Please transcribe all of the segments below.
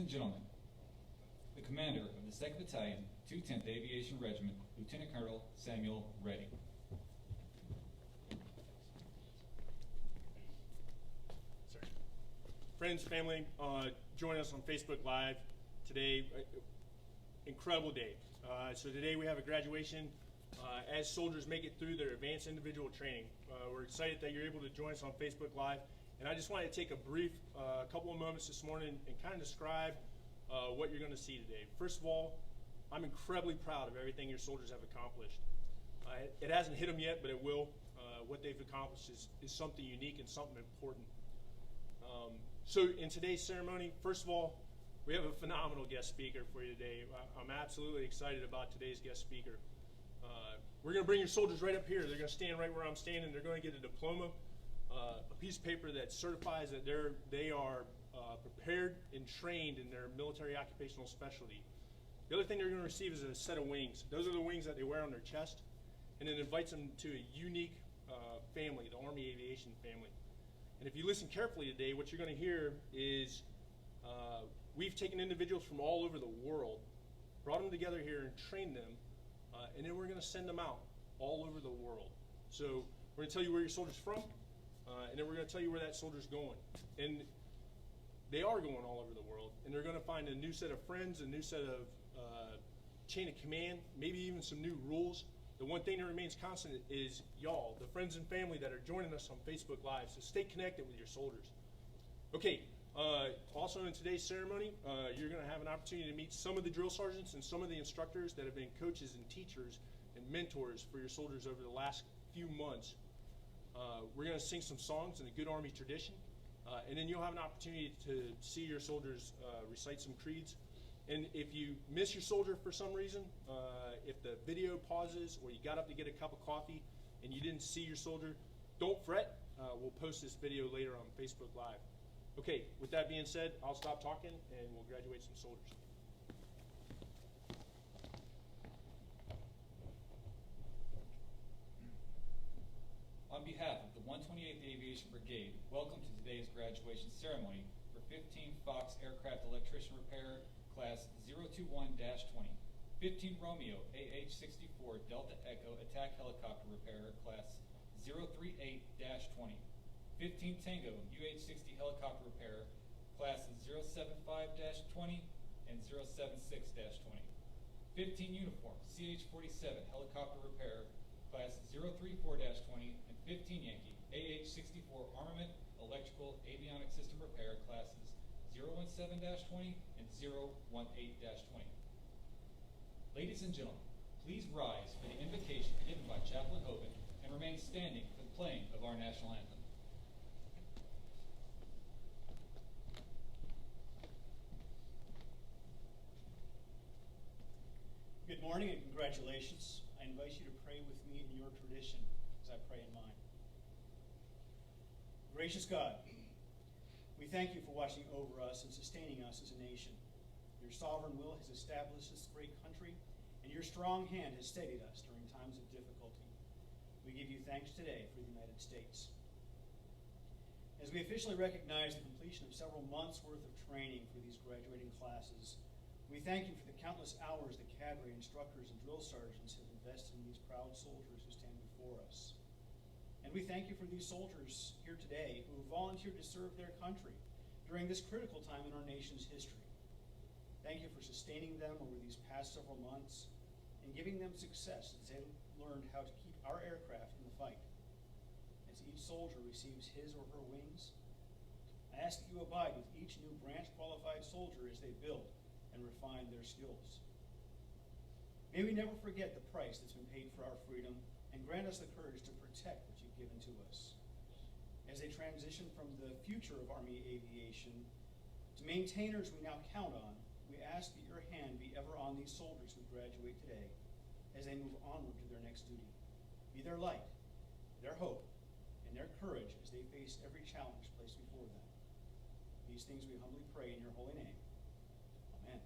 and gentlemen, the commander of the 2nd Battalion, 210th Aviation Regiment, Lieutenant Colonel Samuel Reddy. Sorry. Friends, family, join us on Facebook Live today. Incredible day. So today we have a graduation as soldiers make it through their advanced individual training. We're excited that you're able to join us on Facebook Live. And I just wanted to take a brief couple of moments this morning and kind of describe what you're going to see today. First of all, I'm incredibly proud of everything your soldiers have accomplished. It hasn't hit them yet, but it will. What they've accomplished is something unique and something important. So in today's ceremony, first of all, we have a phenomenal guest speaker for you today. I'm absolutely excited about today's guest speaker. We're going to bring your soldiers right up here. They're going to stand right where I'm standing. They're going to get a diploma, a piece of paper that certifies that they are prepared and trained in their military occupational specialty. The other thing they're going to receive is a set of wings. Those are the wings that they wear on their chest, and it invites them to a unique family, the Army Aviation family. And if you listen carefully today, what you're going to hear is we've taken individuals from all over the world, brought them together here and trained them, and then we're going to send them out all over the world. So we're going to tell you where your soldier's from, and then we're going to tell you where that soldier's going. And they are going all over the world, and they're going to find a new set of friends, a new set of chain of command, maybe even some new rules. The one thing that remains constant is y'all, the friends and family that are joining us on Facebook Live. So stay connected with your soldiers. Okay, also in today's ceremony, you're going to have an opportunity to meet some of the drill sergeants and some of the instructors that have been coaches and teachers and mentors for your soldiers over the last few months. We're going to sing some songs in a good Army tradition, and then you'll have an opportunity to see your soldiers recite some creeds. And if you miss your soldier for some reason, if the video pauses or you got up to get a cup of coffee and you didn't see your soldier, don't fret. We'll post this video later on Facebook Live. Okay, with that being said, I'll stop talking and we'll graduate some soldiers. On behalf of the 128th Aviation Brigade, welcome to today's graduation ceremony for 15 Fox Aircraft Electrician Repair Class 021-20, 15 Romeo AH-64 Delta Echo Attack Helicopter Repairer Class 038-20, 15 Tango UH-60 Helicopter Repairer Class 075-20 and 076-20, 15 Uniform CH-47 Helicopter Repairer Class 034-20, and 15 Yankee AH-64 Armament Electrical Avionic System Repair Classes 017-20 and 018-20. Ladies and gentlemen, please rise for the invocation given by Chaplain Hoban and remain standing for the playing of our national anthem. Good morning and congratulations. I invite you to pray with me in your tradition as I pray in mine. Gracious God, we thank you for watching over us and sustaining us as a nation. Your sovereign will has established this great country, and your strong hand has steadied us during times of difficulty. We give you thanks today for the United States. As we officially recognize the completion of several months' worth of training for these graduating classes, we thank you for the countless hours that cadre, instructors, and drill sergeants have invested in these proud soldiers who stand before us. And we thank you for these soldiers here today who have volunteered to serve their country during this critical time in our nation's history. Thank you for sustaining them over these past several months and giving them success as they learned how to keep our aircraft in the fight. As each soldier receives his or her wings, I ask that you abide with each new branch-qualified soldier as they build and refine their skills. May we never forget the price that's been paid for our freedom and grant us the courage to protect what you've given to us. As they transition from the future of Army aviation to maintainers we now count on, we ask that your hand be ever on these soldiers who graduate today as they move onward to their next duty. Be their light, their hope, and their courage as they face every challenge placed before them. These things we humbly pray in your holy name. Amen.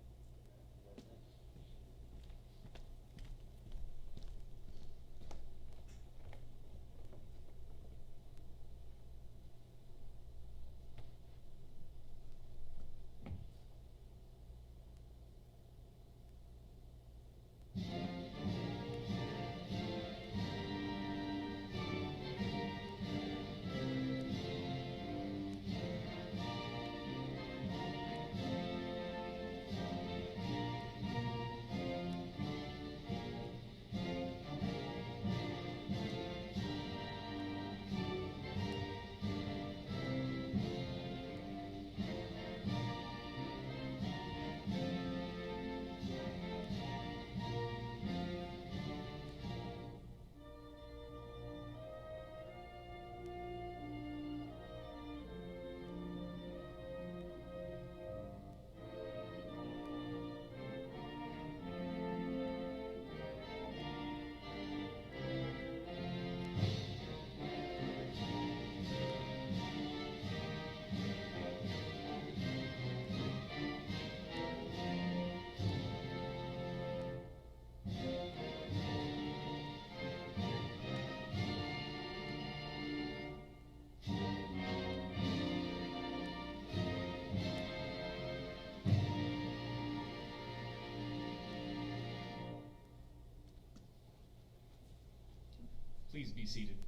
Please be seated.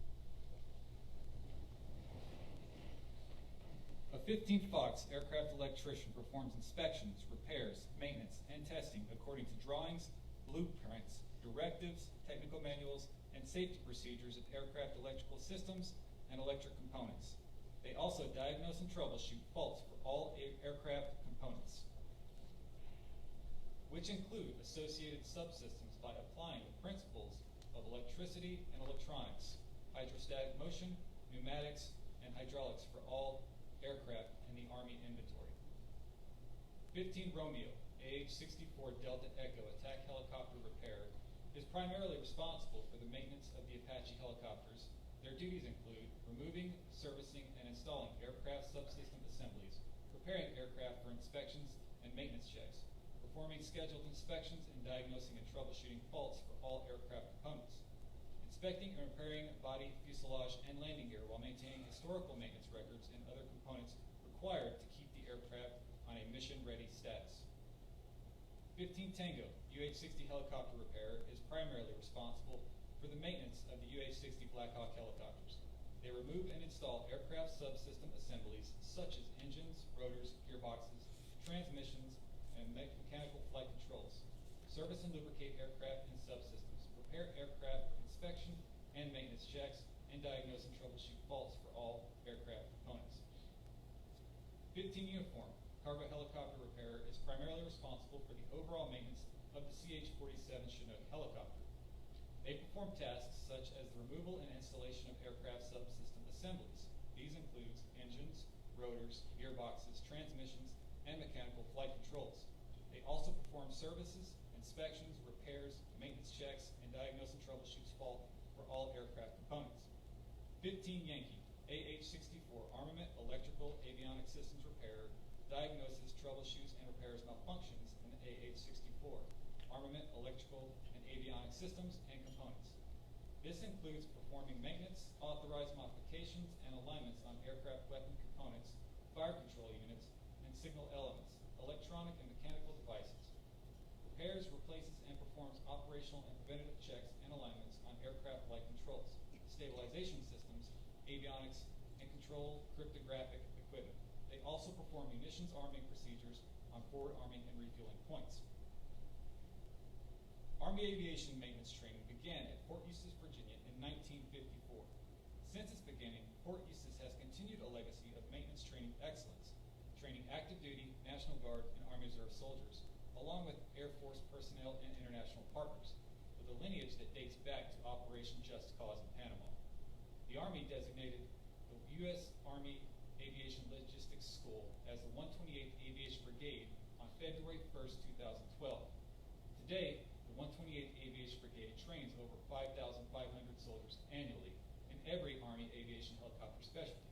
A 15th Fox aircraft electrician performs inspections, repairs, maintenance, and testing according to drawings, blueprints, directives, technical manuals, and safety procedures of aircraft electrical systems and electric components. They also diagnose and troubleshoot faults for all aircraft components, which include associated subsystems by applying the principles of electricity and electronics, hydrostatic motion, pneumatics, and hydraulics for all aircraft in the Army inventory. 15 Romeo, AH-64 Delta Echo attack helicopter repair is primarily responsible for the maintenance of the Apache helicopters. Their duties include removing, servicing, and installing aircraft subsystem assemblies, preparing aircraft for inspections and maintenance checks, performing scheduled inspections and diagnosing and troubleshooting faults for all aircraft components, inspecting and repairing body, fuselage, and landing gear while maintaining historical maintenance records and other components required to keep the aircraft on a mission-ready status. 15 Tango UH-60 helicopter repair is primarily responsible for the maintenance of the UH-60 Black Hawk helicopters. They remove and install aircraft subsystem assemblies such as engines, rotors, gearboxes, transmissions, and mechanical flight controls, service and lubricate aircraft and subsystems, prepare aircraft for inspection and maintenance checks, and diagnose and troubleshoot faults for all aircraft components. 15 Uniform cargo helicopter repair is primarily responsible for the overall maintenance of the CH-47 Chinook helicopter. They perform tasks such as the removal and installation of aircraft subsystem assemblies. These includes engines, rotors, gearboxes, transmissions, and mechanical flight controls. They also perform services, inspections, repairs, maintenance checks, and diagnose and troubleshoots fault for all aircraft components. 15 Yankee AH-64 armament, electrical, avionic systems repair diagnoses, troubleshoots, and repairs malfunctions in the AH-64 armament, electrical, and avionic systems and components. This includes performing maintenance, authorized modifications, and alignments on aircraft weapon components, fire control units, and signal elements, electronic and mechanical devices. Repairs, replaces, and performs operational and preventative checks and alignments on aircraft flight controls, stabilization systems, avionics, and control cryptographic equipment. They also perform munitions arming procedures on forward arming and refueling points. Army aviation maintenance training began at Fort Eustis, Virginia in 1954. Since its beginning, Fort Eustis has continued a legacy of maintenance training excellence, training active duty, National Guard, and Army Reserve soldiers, along with Air Force personnel and international partners, with a lineage that dates back to Operation Just Cause in Panama. The Army designated the U.S. Army Aviation Logistics School as the 128th Aviation Brigade on February 1st, 2012. Today, the 128th Aviation Brigade trains over 5,500 soldiers annually in every Army aviation helicopter specialty.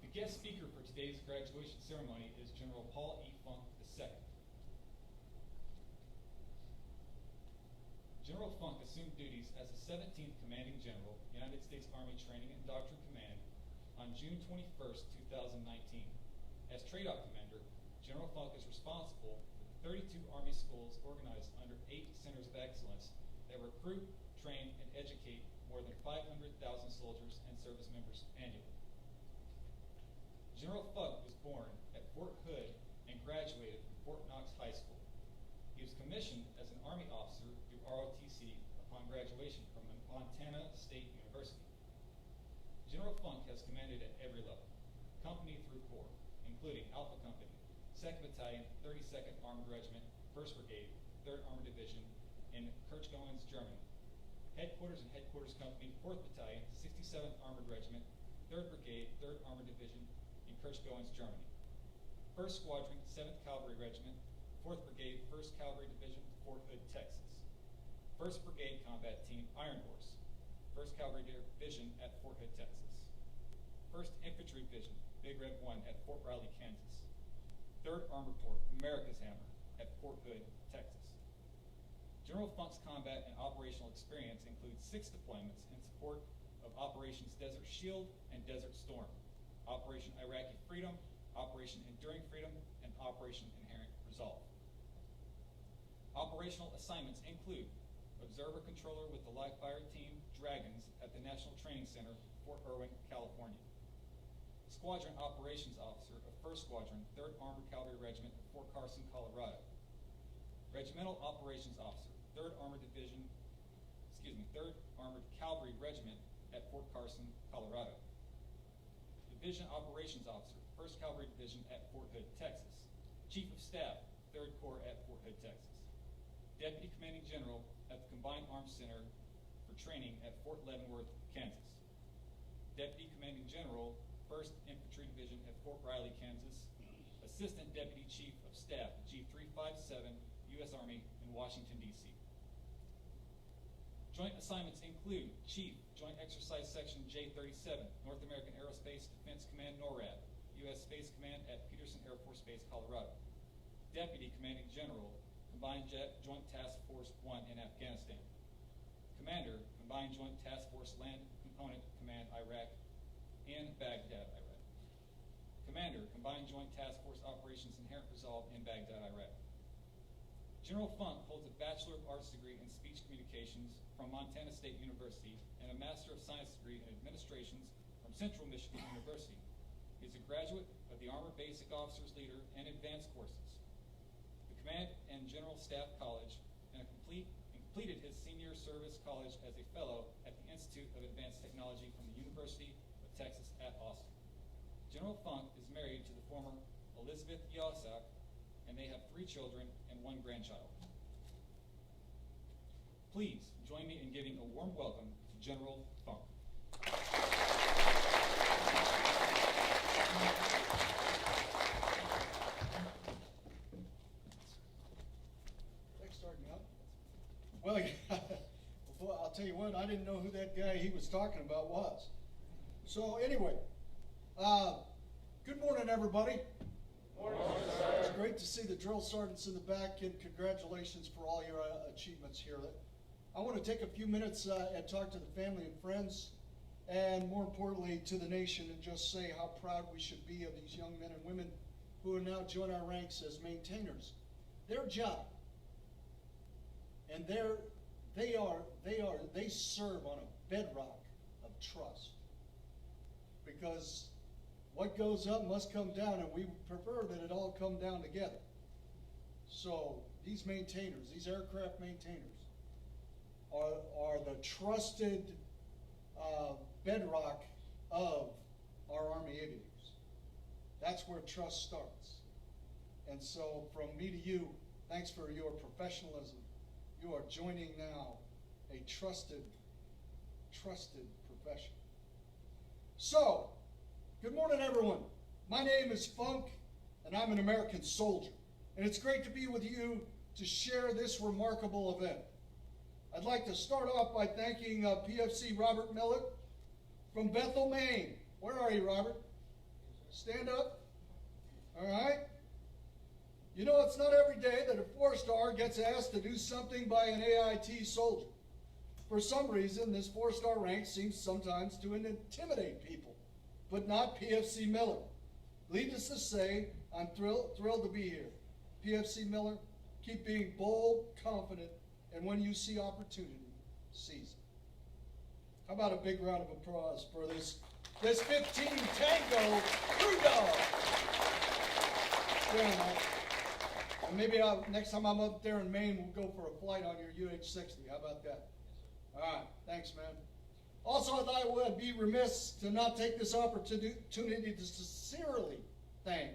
The guest speaker for today's graduation ceremony is General Paul E. Funk II. General Funk assumed duties as the 17th Commanding General, United States Army Training and Doctrine Command on June 21st, 2019. As TRADOC Commander, General Funk is responsible for the 32 Army schools organized under 8 centers of excellence that recruit, train, and educate more than 500,000 soldiers and service members annually. General Funk was born at Fort Hood and graduated from Fort Knox High School. He was commissioned as an Army officer through ROTC upon graduation from Montana State University. General Funk has commanded at every level, company through corps, including Alpha Company, 2nd Battalion, 32nd Armored Regiment, 1st Brigade, 3rd Armored Division in Kirchgoens, Germany. Headquarters and Headquarters Company, 4th Battalion, 67th Armored Regiment, 3rd Brigade, 3rd Armored Division in Kirchgoens, Germany. 1st Squadron, 7th Cavalry Regiment, 4th Brigade, 1st Cavalry Division, Fort Hood, Texas. 1st Brigade Combat Team, Iron Horse, 1st Cavalry Division at Fort Hood, Texas. 1st Infantry Division, Big Red 1 at Fort Riley, Kansas. 3rd Armored Corps, America's Hammer at Fort Hood, Texas. General Funk's combat and operational experience includes 6 deployments in support of Operations Desert Shield and Desert Storm, Operation Iraqi Freedom, Operation Enduring Freedom, and Operation Inherent Resolve. Operational assignments include Observer Controller with the Live Fire Team Dragons at the National Training Center, Fort Irwin, California. Squadron Operations Officer of 1st Squadron, 3rd Armored Cavalry Regiment of Fort Carson, Colorado. Regimental Operations Officer, 3rd Armored Cavalry Regiment at Fort Carson, Colorado. Division Operations Officer, 1st Cavalry Division at Fort Hood, Texas. Chief of Staff, 3rd Corps at Fort Hood, Texas. Deputy Commanding General at the Combined Arms Center for Training at Fort Leavenworth, Kansas. Deputy Commanding General, 1st Infantry Division at Fort Riley, Kansas. Assistant Deputy Chief of Staff, G357, U.S. Army in Washington, D.C. Joint assignments include Chief, Joint Exercise Section J37, North American Aerospace Defense Command, NORAD, U.S. Space Command at Peterson Air Force Base, Colorado. Deputy Commanding General, Combined Joint Task Force 1 in Afghanistan. Commander, Combined Joint Task Force Land Component Command, Iraq and Baghdad, Iraq. Commander, Combined Joint Task Force Operations Inherent Resolve in Baghdad, Iraq. General Funk holds a Bachelor of Arts degree in Speech Communications from Montana State University and a Master of Science degree in Administrations from Central Michigan University. He is a graduate of the Armor Basic Officers Leader and Advanced courses, the Command and General Staff College, and completed his Senior Service College as a Fellow at the Institute of Advanced Technology from the University of Texas at Austin. General Funk is married to the former Elizabeth Yasak, and they have 3 children and 1 grandchild. Please join me in giving a warm welcome to General Funk. Thanks, starting out. Well, well, I'll tell you what, I didn't know who that guy he was talking about was. So anyway, good morning, everybody. It's great to see the drill sergeants in the back, and congratulations for all your achievements here. I want to take a few minutes and talk to the family and friends, and more importantly to the nation, and just say how proud we should be of these young men and women who are now join our ranks as maintainers. Their job, and they serve on a bedrock of trust, because what goes up must come down, and we prefer that it all come down together. So these maintainers, these aircraft maintainers, are the trusted bedrock of our Army aviators. That's where trust starts. And so from me to you, thanks for your professionalism. You are joining now a trusted profession. So, good morning, everyone. My name is Funk, and I'm an American soldier. And it's great to be with you to share this remarkable event. I'd like to start off by thanking PFC Robert Miller from Bethel, Maine. Where are you, Robert? Stand up. All right. You know, it's not every day that a 4-star gets asked to do something by an AIT soldier. For some reason, this 4-star rank seems sometimes to intimidate people, but not PFC Miller. Needless to say, I'm thrilled to be here. PFC Miller, keep being bold, confident, and when you see opportunity, seize it. How about a big round of applause for this 15 Tango Crew Dog? And maybe next time I'm up there in Maine, we'll go for a flight on your UH-60. How about that? All right, thanks, man. Also, I thought I would be remiss to not take this opportunity to sincerely thank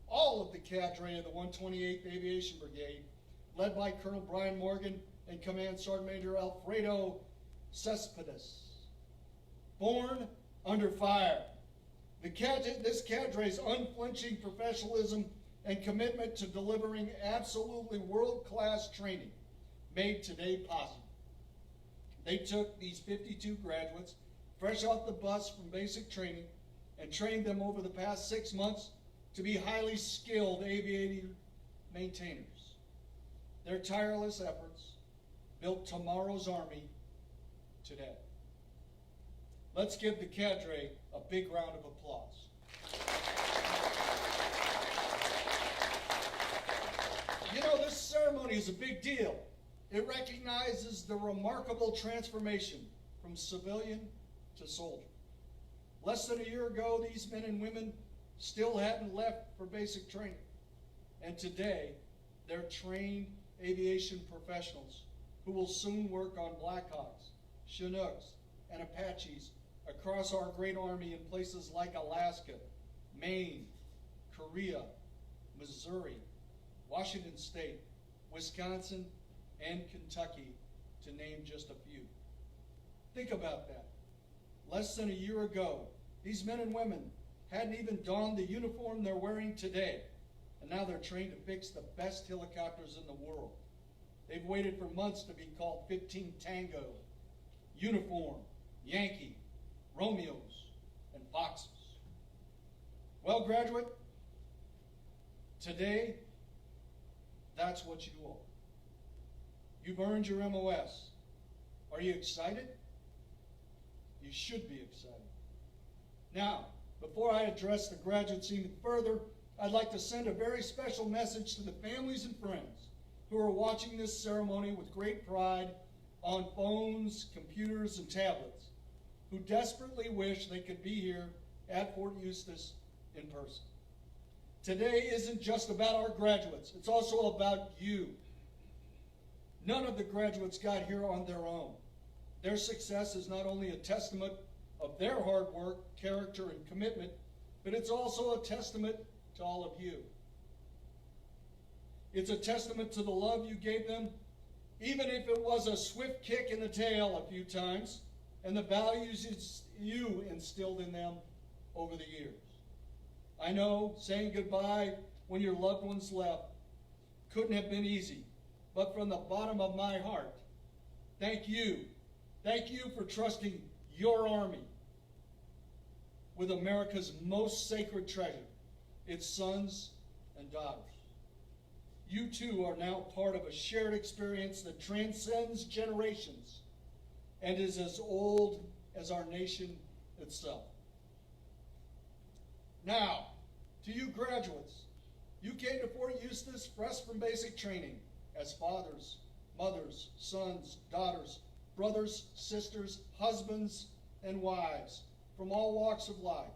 all of the cadre of the 128th Aviation Brigade, led by Colonel Brian Morgan and Command Sergeant Major Alfredo Cespedes. Born under fire, this cadre's unflinching professionalism and commitment to delivering absolutely world-class training made today possible. They took these 52 graduates fresh off the bus from basic training and trained them over the past 6 months to be highly skilled aviator maintainers. Their tireless efforts built tomorrow's Army today. Let's give the cadre a big round of applause. You know, this ceremony is a big deal. It recognizes the remarkable transformation from civilian to soldier. Less than a year ago, these men and women still hadn't left for basic training. And today, they're trained aviation professionals who will soon work on Blackhawks, Chinooks, and Apaches across our great Army in places like Alaska, Maine, Korea, Missouri, Washington State, Wisconsin, and Kentucky, to name just a few. Think about that. Less than a year ago, these men and women hadn't even donned the uniform they're wearing today, and now they're trained to fix the best helicopters in the world. They've waited for months to be called 15 Tango, Uniform, Yankee, Romeos, and Foxes. Well, graduate, today, that's what you are. You've earned your MOS. Are you excited? You should be excited. Now, before I address the graduates even further, I'd like to send a very special message to the families and friends who are watching this ceremony with great pride on phones, computers, and tablets, who desperately wish they could be here at Fort Eustis in person. Today isn't just about our graduates, it's also about you. None of the graduates got here on their own. Their success is not only a testament of their hard work, character, and commitment, but it's also a testament to all of you. It's a testament to the love you gave them, even if it was a swift kick in the tail a few times, and the values you instilled in them over the years. I know saying goodbye when your loved ones left couldn't have been easy, but from the bottom of my heart, thank you. Thank you for trusting your Army with America's most sacred treasure, its sons and daughters. You too are now part of a shared experience that transcends generations and is as old as our nation itself. Now, to you graduates, you came to Fort Eustis fresh from basic training as fathers, mothers, sons, daughters, brothers, sisters, husbands, and wives from all walks of life,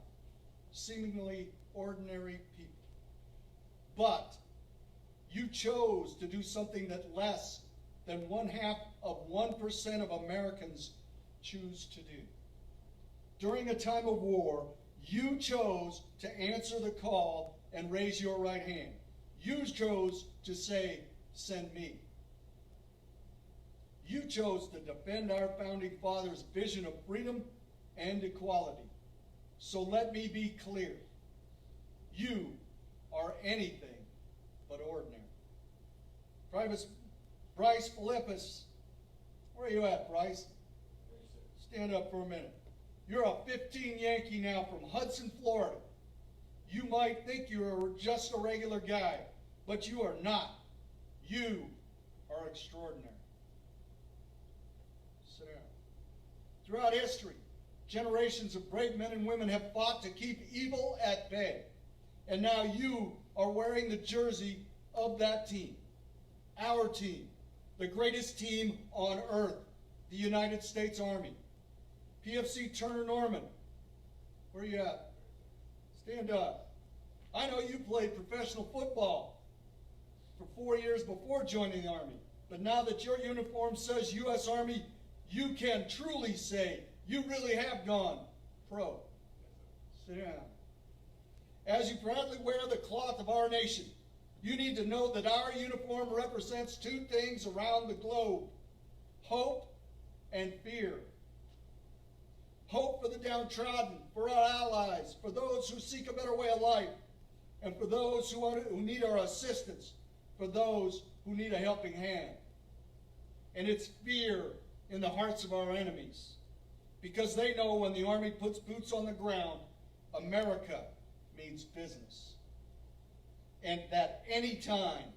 seemingly ordinary people. But you chose to do something that less than 0.5% of Americans choose to do. During a time of war, you chose to answer the call and raise your right hand. You chose to say, "Send me." You chose to defend our founding fathers' vision of freedom and equality. So let me be clear. You are anything but ordinary. Private Bryce Philippus, where are you at, Bryce? Stand up for a minute. You're a 15 Yankee now from Hudson, Florida. You might think you're just a regular guy, but you are not. You are extraordinary. Sit down. Throughout history, generations of brave men and women have fought to keep evil at bay. And now you are wearing the jersey of that team. Our team, the greatest team on earth, the United States Army. PFC Turner Norman, where you at? Stand up. I know you played professional football for 4 years before joining the Army, but now that your uniform says U.S. Army, you can truly say you really have gone pro. Sit down. As you proudly wear the cloth of our nation, you need to know that our uniform represents two things around the globe: hope and fear. Hope for the downtrodden, for our allies, for those who seek a better way of life, and for those who need our assistance, for those who need a helping hand. And it's fear in the hearts of our enemies, because they know when the Army puts boots on the ground, America means business. And that anytime,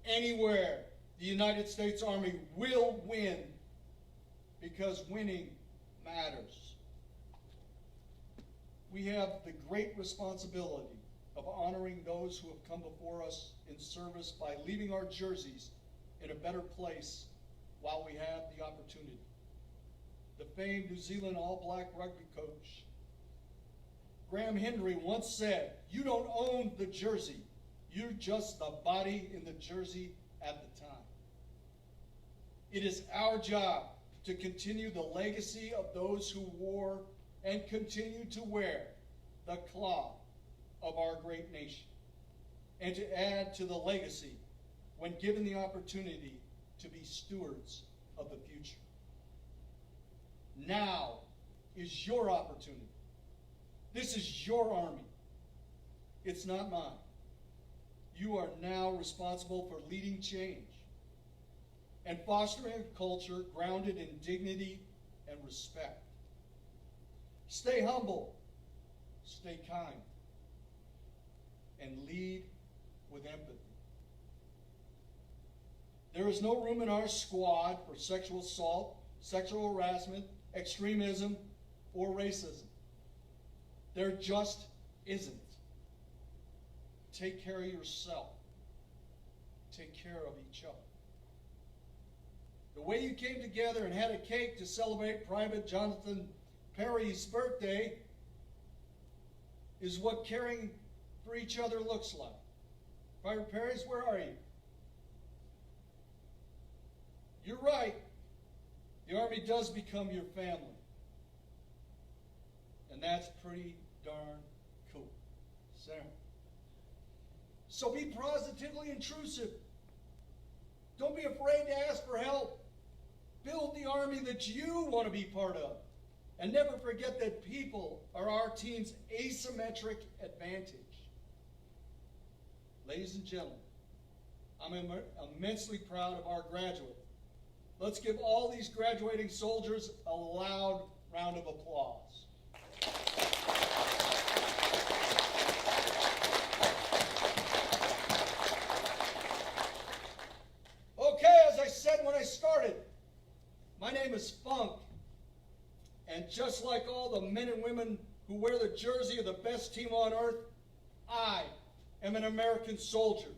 anywhere, the United States Army will win, because winning matters. We have the great responsibility of honoring those who have come before us in service by leaving our jerseys in a better place while we have the opportunity. The famed New Zealand All Black rugby coach, Graham Hendry, once said, "You don't own the jersey, you're just the body in the jersey at the time." It is our job to continue the legacy of those who wore and continue to wear the cloth of our great nation, and to add to the legacy when given the opportunity to be stewards of the future. Now is your opportunity. This is your Army. It's not mine. You are now responsible for leading change and fostering a culture grounded in dignity and respect. Stay humble, stay kind, and lead with empathy. There is no room in our squad for sexual assault, sexual harassment, extremism, or racism. There just isn't. Take care of yourself. Take care of each other. The way you came together and had a cake to celebrate Private Jonathan Perry's birthday is what caring for each other looks like. Private Perry's, where are you? You're right. The Army does become your family. And that's pretty darn cool. Sarah. So be positively intrusive. Don't be afraid to ask for help. Build the Army that you want to be part of. And never forget that people are our team's asymmetric advantage. Ladies and gentlemen, I'm immensely proud of our graduate. Let's give all these graduating soldiers a loud round of applause. Okay, as I said when I started, my name is Funk. And just like all the men and women who wear the jersey of the best team on earth, I am an American soldier.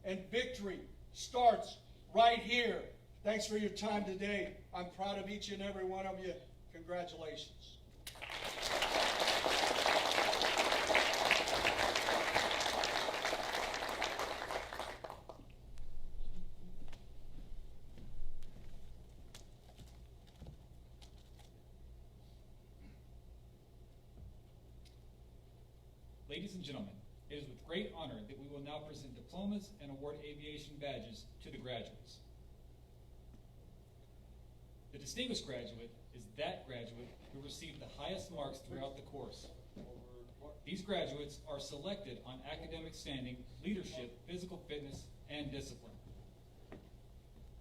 And victory starts right here. Thanks for your time today. I'm proud of each and every one of you. Congratulations. Ladies and gentlemen, it is with great honor that we will now present diplomas and award aviation badges to the graduates. The distinguished graduate is that graduate who received the highest marks throughout the course. These graduates are selected on academic standing, leadership, physical fitness, and discipline.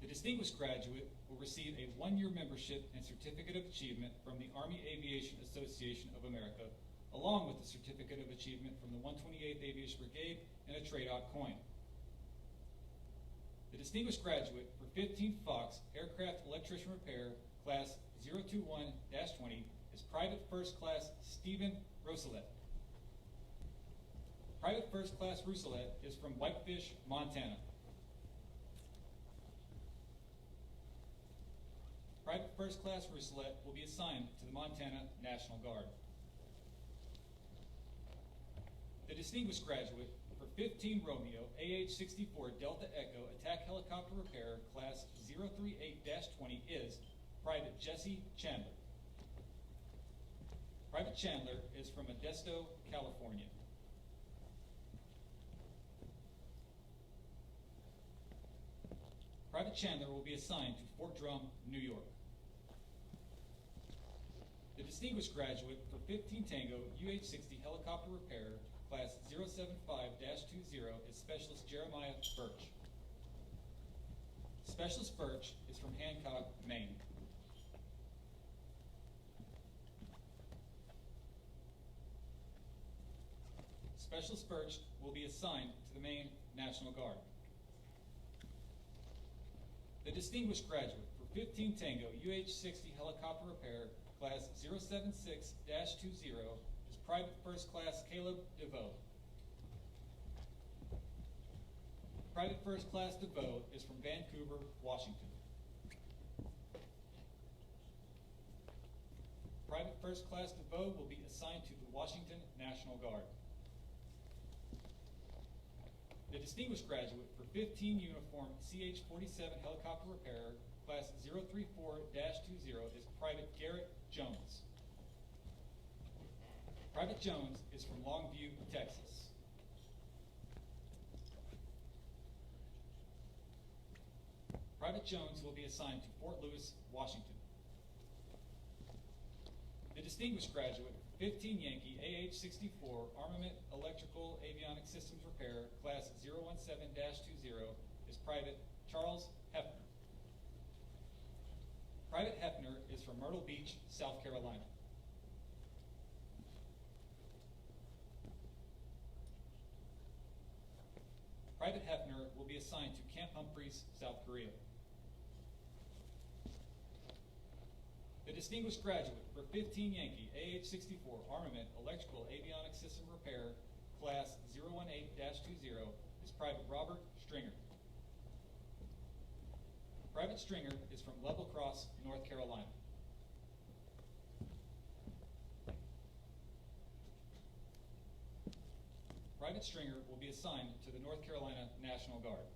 The distinguished graduate will receive a one-year membership and certificate of achievement from the Army Aviation Association of America, along with the certificate of achievement from the 128th Aviation Brigade and a trade-out coin. The distinguished graduate for 15th Fox Aircraft Electrician Repair, Class 021-20, is Private First Class Stephen Rousselet. Private First Class Rousselet is from Whitefish, Montana. Private First Class Rousselet will be assigned to the Montana National Guard. The distinguished graduate for 15 Romeo AH-64 Delta Echo Attack Helicopter Repair, Class 038-20 is Private Jesse Chandler. Private Chandler is from Modesto, California. Private Chandler will be assigned to Fort Drum, New York. The distinguished graduate for 15 Tango UH-60 Helicopter Repair, Class 075-20 is Specialist Jeremiah Birch. Specialist Birch is from Hancock, Maine. Specialist Birch will be assigned to the Maine National Guard. The distinguished graduate for 15 Tango UH-60 Helicopter Repair, Class 076-20 is Private First Class Caleb DeVoe. Private First Class DeVoe is from Vancouver, Washington. Private First Class DeVoe will be assigned to the Washington National Guard. The distinguished graduate for 15 uniform CH-47 helicopter repairer, class 034-20, is Private Garrett Jones. Private Jones is from Longview, Texas. Private Jones will be assigned to Fort Lewis, Washington. The distinguished graduate, 15 Yankee AH-64 Armament Electrical Avionic Systems Repair, class 017-20, is Private Charles Hefner. Private Hefner is from Myrtle Beach, South Carolina. Private Hefner will be assigned to Camp Humphreys, South Korea. The distinguished graduate for 15 Yankee AH-64 Armament Electrical Avionic System Repair, class 018-20, is Private Robert Stringer. Private Stringer is from Level Cross, North Carolina. Private Stringer will be assigned to the North Carolina National Guard.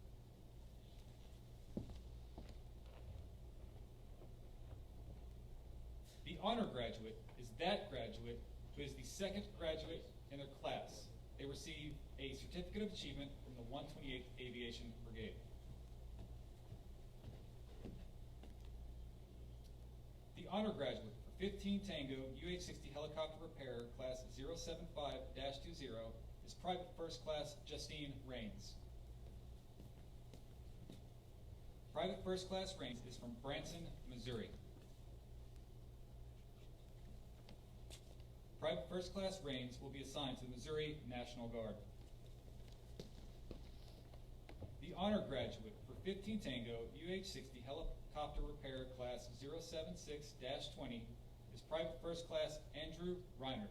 The honor graduate is that graduate who is the second graduate in their class. They receive a certificate of achievement from the 128th Aviation Brigade. The honor graduate for 15 Tango UH-60 helicopter repair, class 075-20, is Private First Class Justine Raines. Private First Class Raines is from Branson, Missouri. Private First Class Raines will be assigned to the Missouri National Guard. The honor graduate for 15 Tango UH-60 helicopter repair, class 076-20, is Private First Class Andrew Reinert.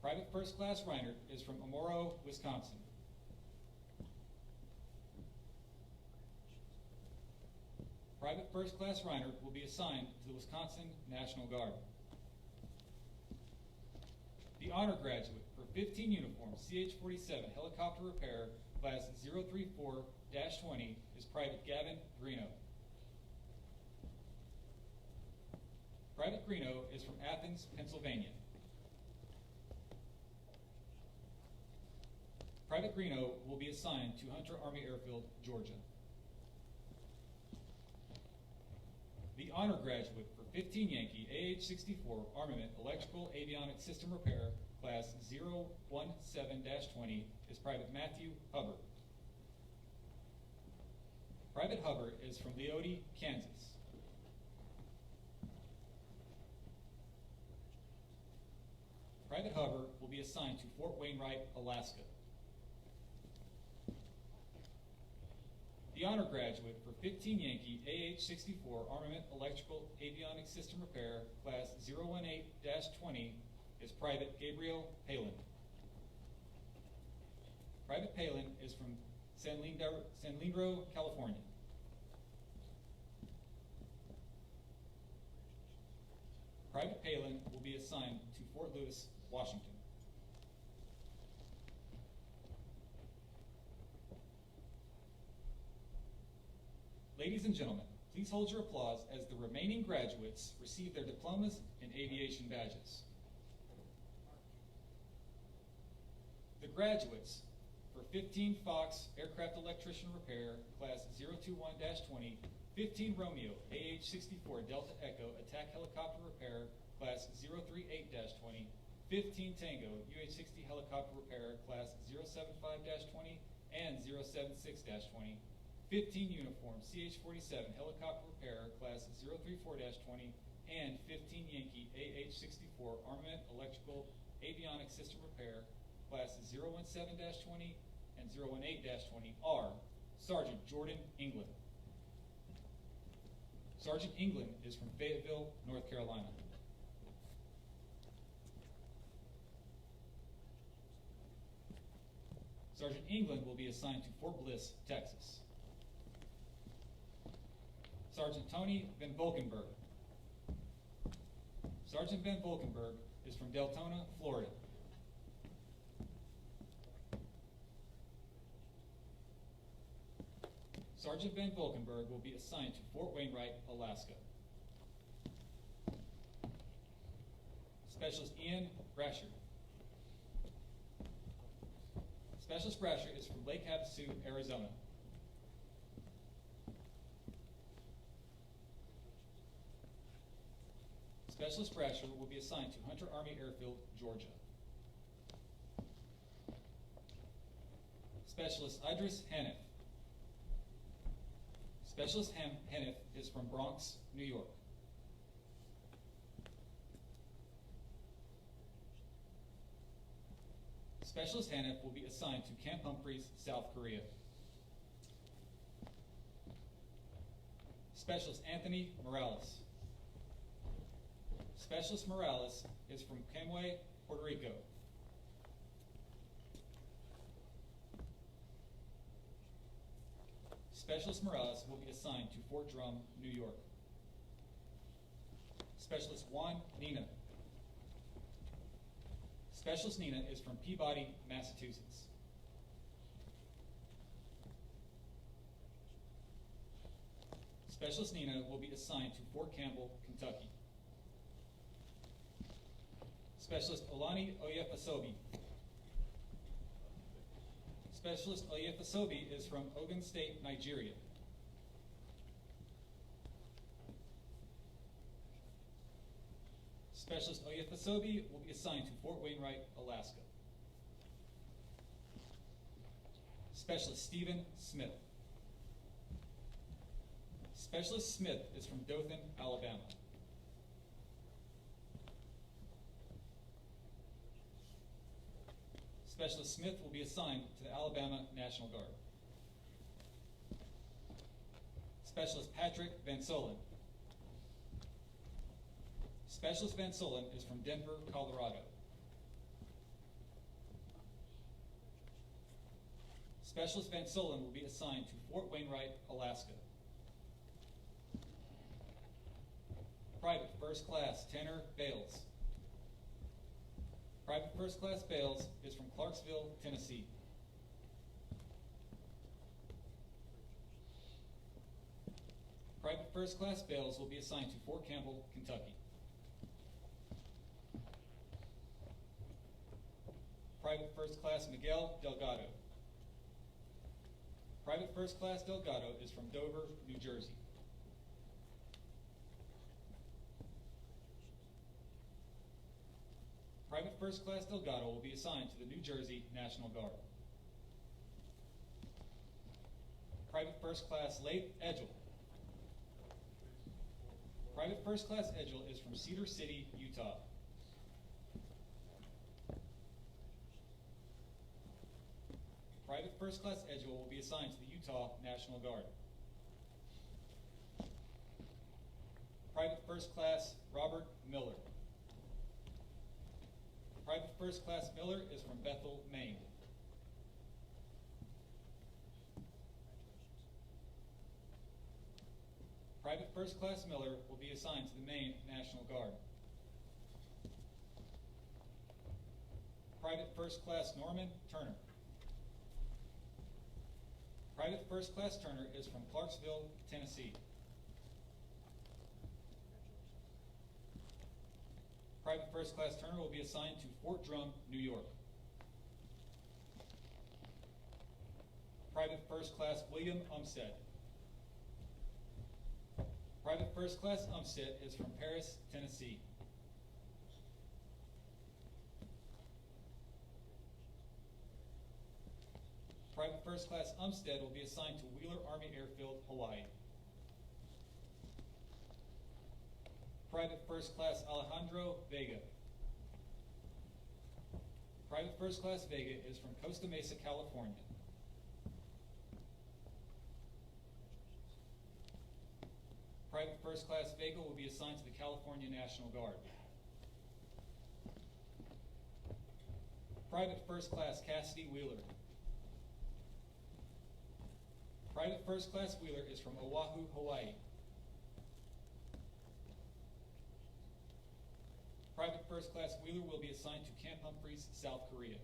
Private First Class Reinert is from Amoro, Wisconsin. Private First Class Reinert will be assigned to the Wisconsin National Guard. The honor graduate for 15 uniform CH-47 helicopter repair, class 034-20, is Private Gavin Greeno. Private Greeno is from Athens, Pennsylvania. Private Greeno will be assigned to Hunter Army Airfield, Georgia. The honor graduate for 15 Yankee AH-64 Armament Electrical Avionic System Repair, class 017-20, is Private Matthew Hubbard. Private Hubbard is from Leoti, Kansas. Private Hubbard will be assigned to Fort Wainwright, Alaska. The honor graduate for 15 Yankee AH-64 Armament Electrical Avionic System Repair, class 018-20, is Private Gabriel Palin. Private Palin is from San Leandro, California. Private Palin will be assigned to Fort Lewis, Washington. Ladies and gentlemen, please hold your applause as the remaining graduates receive their diplomas and aviation badges. The graduates for 15 Fox Aircraft Electrician Repair, class 021-20, 15 Romeo AH-64 Delta Echo Attack Helicopter Repair, class 038-20, 15 Tango UH-60 Helicopter Repair, class 075-20 and 076-20, 15 Uniform CH-47 Helicopter Repair, class 034-20, and 15 Yankee AH-64 Armament Electrical Avionic System Repair, class 017-20 and 018-20 are Sergeant Jordan England. Sergeant England is from Fayetteville, North Carolina. Sergeant England will be assigned to Fort Bliss, Texas. Sergeant Tony Van Volkenberg. Sergeant Ben Volkenberg is from Deltona, Florida. Sergeant Ben Volkenberg will be assigned to Fort Wainwright, Alaska. Specialist Ian Brasher. Specialist Brasher is from Lake Havasu, Arizona. Specialist Brasher will be assigned to Hunter Army Airfield, Georgia. Specialist Idris Hanif. Specialist Hanif is from Bronx, New York. Specialist Hanif will be assigned to Camp Humphreys, South Korea. Specialist Anthony Morales. Specialist Morales is from Camagüey, Puerto Rico. Specialist Morales will be assigned to Fort Drum, New York. Specialist Juan Nina. Specialist Nina is from Peabody, Massachusetts. Specialist Nina will be assigned to Fort Campbell, Kentucky. Specialist Olani Oyefasobi. Specialist Oyefasobi is from Ogun State, Nigeria. Specialist Oyefasobi will be assigned to Fort Wainwright, Alaska. Specialist Stephen Smith. Specialist Smith is from Dothan, Alabama. Specialist Smith will be assigned to the Alabama National Guard. Specialist Patrick Van Solen. Specialist Van Solen is from Denver, Colorado. Specialist Van Solen will be assigned to Fort Wainwright, Alaska. Private First Class Tanner Bales. Private First Class Bales is from Clarksville, Tennessee. Private First Class Bales will be assigned to Fort Campbell, Kentucky. Private First Class Miguel Delgado. Private First Class Delgado is from Dover, New Jersey. Private First Class Delgado will be assigned to the New Jersey National Guard. Private First Class Leif Edgel. Private First Class Edgel is from Cedar City, Utah. Private First Class Edgel will be assigned to the Utah National Guard. Private First Class Robert Miller. Private First Class Miller is from Bethel, Maine. Private First Class Miller will be assigned to the Maine National Guard. Private First Class Norman Turner. Private First Class Turner is from Clarksville, Tennessee. Private First Class Turner will be assigned to Fort Drum, New York. Private First Class William Umstead. Private First Class Umstead is from Paris, Tennessee. Private First Class Umstead will be assigned to Wheeler Army Airfield, Hawaii. Private First Class Alejandro Vega. Private First Class Vega is from Costa Mesa, California. Private First Class Vega will be assigned to the California National Guard. Private First Class Cassidy Wheeler. Private First Class Wheeler is from Oahu, Hawaii. First Class Wheeler will be assigned to Camp Humphreys, South Korea.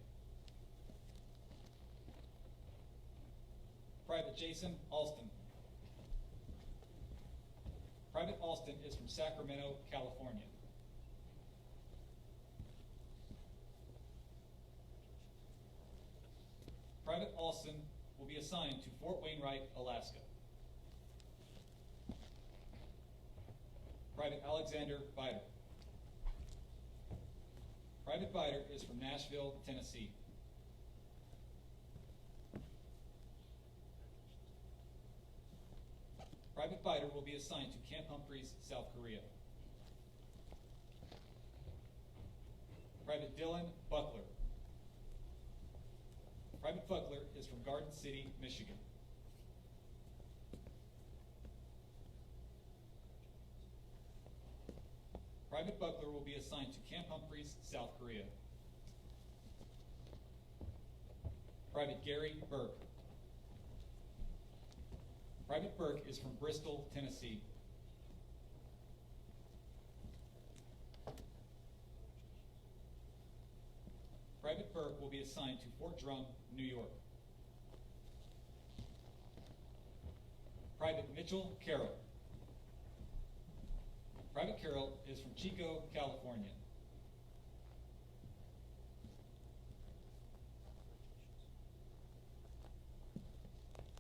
Private Jason Alston. Private Alston is from Sacramento, California. Private Alston will be assigned to Fort Wainwright, Alaska. Private Alexander Bider. Private Bider is from Nashville, Tennessee. Private Bider will be assigned to Camp Humphreys, South Korea. Private Dylan Buckler. Private Buckler is from Garden City, Michigan. Private Buckler will be assigned to Camp Humphreys, South Korea. Private Gary Burke. Private Burke is from Bristol, Tennessee. Private Burke will be assigned to Fort Drum, New York. Private Mitchell Carroll. Private Carroll is from Chico, California.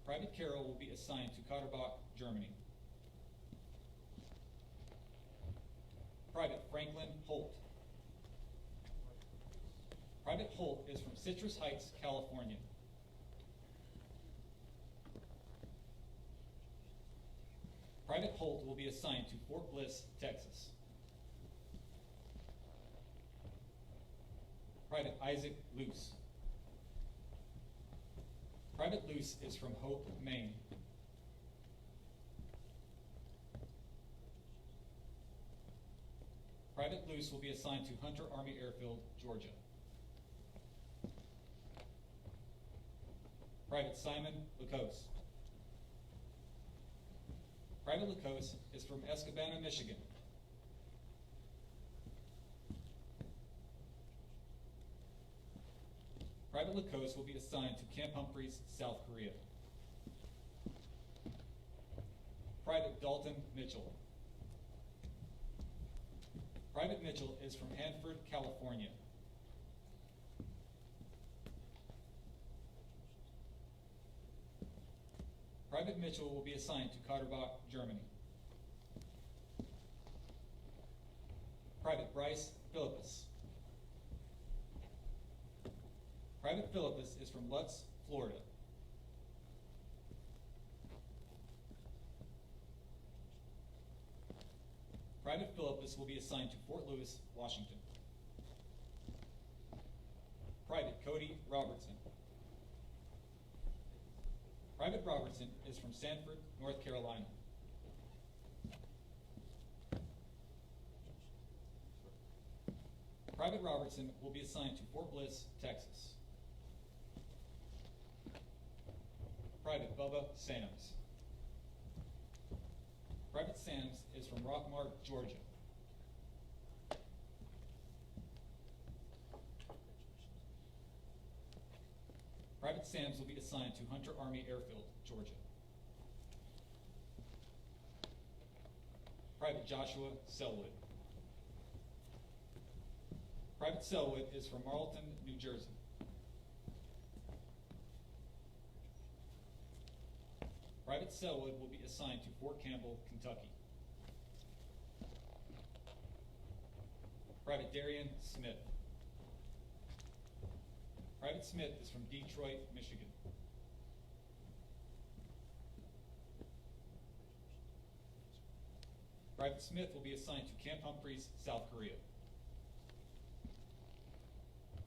Private Carroll will be assigned to Katterbach, Germany. Private Franklin Holt. Private Holt is from Citrus Heights, California. Private Holt will be assigned to Fort Bliss, Texas. Private Isaac Luce. Private Luce is from Hope, Maine. Private Luce will be assigned to Hunter Army Airfield, Georgia. Private Simon Lacose. Private Lacose is from Escabana, Michigan. Private Lacose will be assigned to Camp Humphreys, South Korea. Private Dalton Mitchell. Private Mitchell is from Hanford, California. Private Mitchell will be assigned to Katterbach, Germany. Private Bryce Philippus. Private Philippus is from Lutz, Florida. Private Philippus will be assigned to Fort Lewis, Washington. Private Cody Robertson. Private Robertson is from Sanford, North Carolina. Private Robertson will be assigned to Fort Bliss, Texas. Private Bubba Sams. Private Sams is from Rockmart, Georgia. Private Sams will be assigned to Hunter Army Airfield, Georgia. Private Joshua Selwood. Private Selwood is from Marlton, New Jersey. Private Selwood will be assigned to Fort Campbell, Kentucky. Private Darian Smith. Private Smith is from Detroit, Michigan. Private Smith will be assigned to Camp Humphreys, South Korea.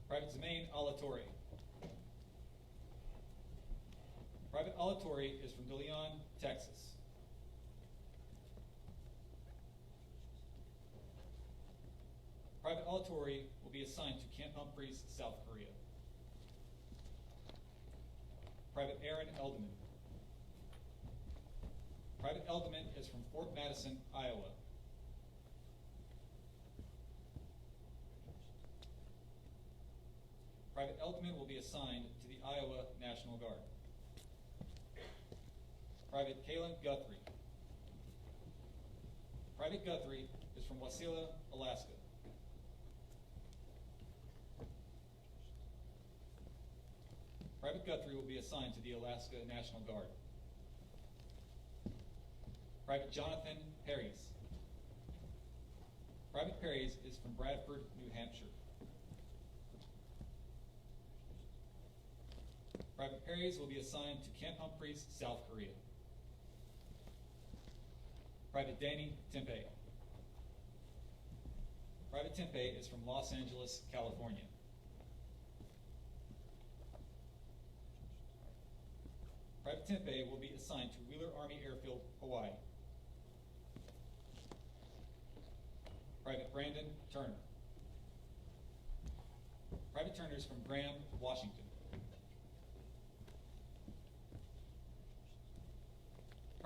Private Zemaine Alatorre. Private Alatorre is from De Leon, Texas. Private Alatorre will be assigned to Camp Humphreys, South Korea. Private Aaron Eldman. Private Eldman is from Fort Madison, Iowa. Private Elkman will be assigned to the Iowa National Guard. Private Kaylin Guthrie. Private Guthrie is from Wasilla, Alaska. Private Guthrie will be assigned to the Alaska National Guard. Private Jonathan Perries. Private Perries is from Bradford, New Hampshire. Private Perries will be assigned to Camp Humphreys, South Korea. Private Danny Tempe. Private Tempe is from Los Angeles, California. Private Tempe will be assigned to Wheeler Army Airfield, Hawaii. Private Brandon Turner. Private Turner is from Graham, Washington.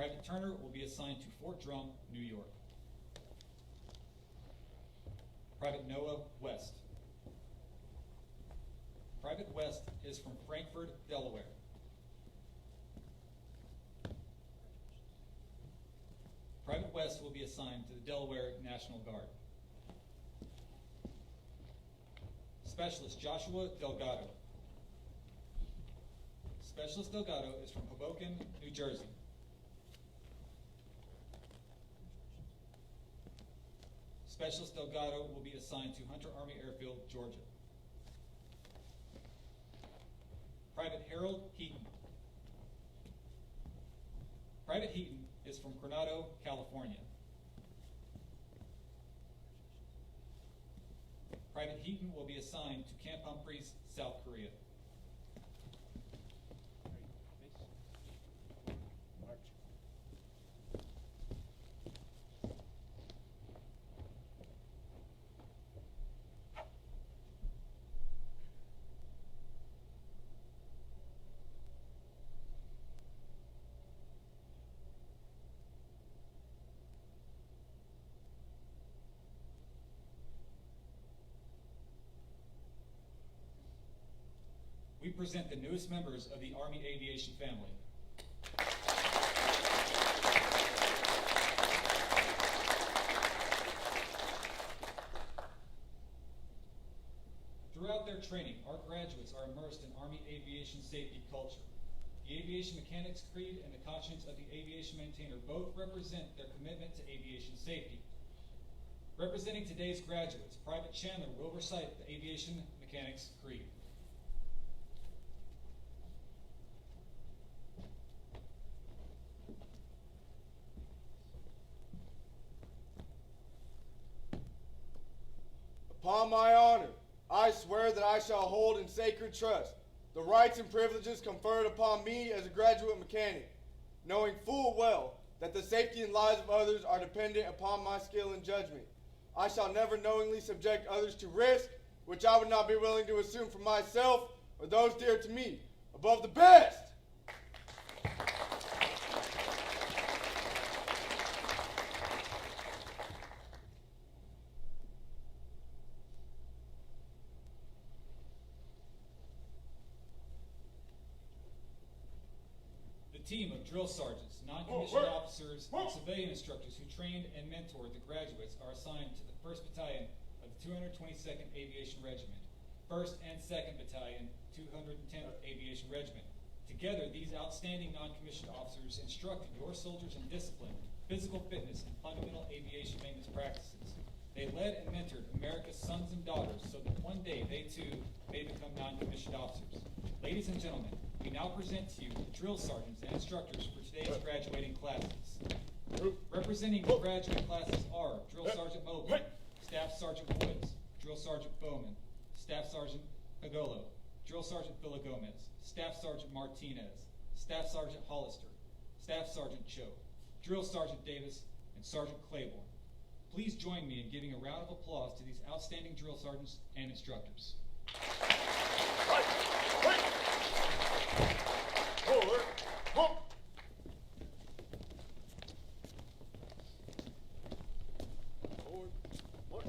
Private Turner will be assigned to Fort Drum, New York. Private Noah West. Private West is from Frankfort, Delaware. Private West will be assigned to the Delaware National Guard. Specialist Joshua Delgado. Specialist Delgado is from Hoboken, New Jersey. Specialist Delgado will be assigned to Hunter Army Airfield, Georgia. Private Harold Heaton. Private Heaton is from Coronado, California. Private Heaton will be assigned to Camp Humphreys, South Korea. We present the newest members of the Army Aviation family. Throughout their training, our graduates are immersed in Army aviation safety culture. The Aviation Mechanics Creed and the conscience of the aviation maintainer both represent their commitment to aviation safety. Representing today's graduates, Private Chandler will recite the Aviation Mechanics Creed. Upon my honor, I swear that I shall hold in sacred trust the rights and privileges conferred upon me as a graduate mechanic, knowing full well that the safety and lives of others are dependent upon my skill and judgment. I shall never knowingly subject others to risk, which I would not be willing to assume for myself or those dear to me, above the best. Team of drill sergeants, non-commissioned officers, and civilian instructors who trained and mentored the graduates are assigned to the 1st Battalion of the 222nd Aviation Regiment, 1st and 2nd Battalion, 210th Aviation Regiment. Together, these outstanding non-commissioned officers instructed your soldiers in discipline, physical fitness, and fundamental aviation maintenance practices. They led and mentored America's sons and daughters so that one day they too may become non-commissioned officers. Ladies and gentlemen, we now present to you the drill sergeants and instructors for today's graduating classes. Representing the graduate classes are Drill Sergeant Mobley, Staff Sergeant Woods, Drill Sergeant Bowman, Staff Sergeant Pagolo, Drill Sergeant Villagomez, Staff Sergeant Martinez, Staff Sergeant Hollister, Staff Sergeant Cho, Drill Sergeant Davis, and Sergeant Claiborne. Please join me in giving a round of applause to these outstanding drill sergeants and instructors. Forward, hump. Forward, what?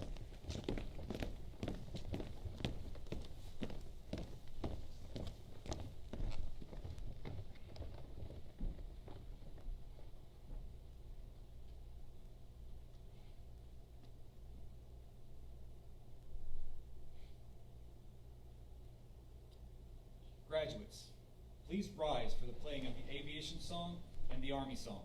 graduates, please rise for the playing of the Aviation Song and the Army Song.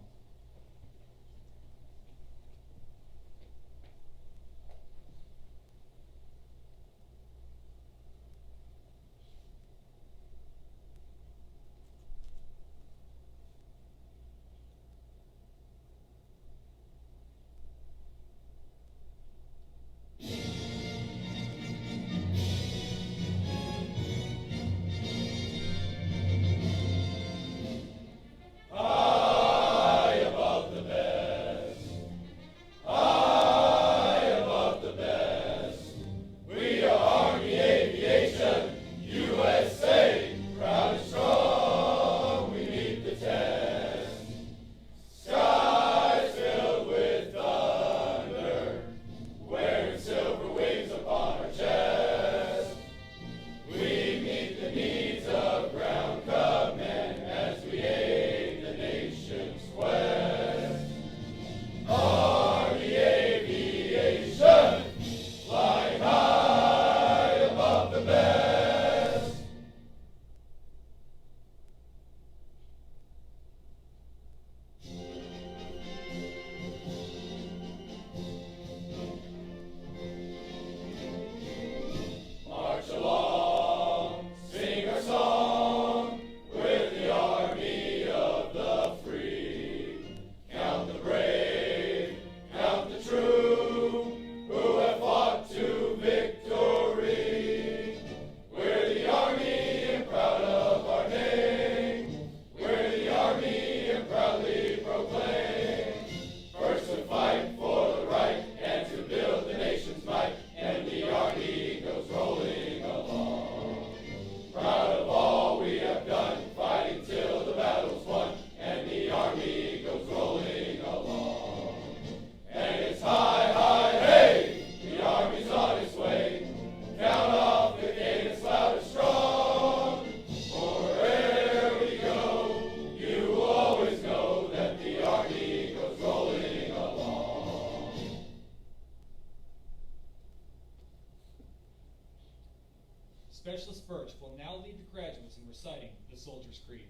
Specialist Burke will now lead the graduates in reciting the Soldier's Creed.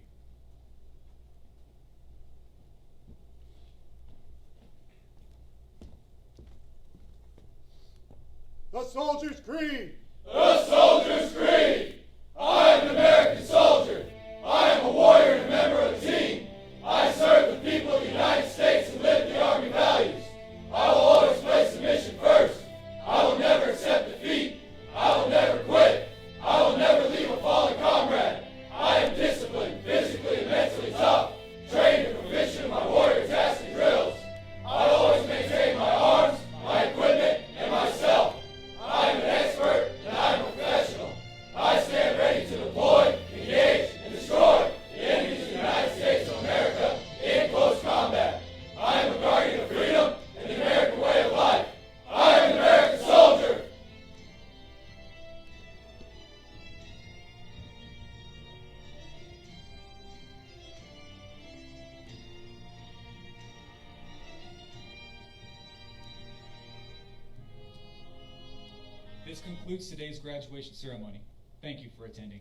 The Soldier's Creed! The Soldier's Creed! I am an American soldier. I am a warrior and a member of the team. I serve the people of the United States and live the Army values. I will always place the mission first. I will never accept defeat. I will never quit. I will never leave a fallen comrade. I am disciplined, physically and mentally tough, trained and proficient in my warrior tasks and drills. I always maintain my arms, my equipment, and myself. I am an expert and I am a professional. I stand ready to deploy, engage, and destroy the enemies of the United States of America in close combat. I am a guardian of freedom and the American way of life. I am an American soldier. This concludes today's graduation ceremony. Thank you for attending.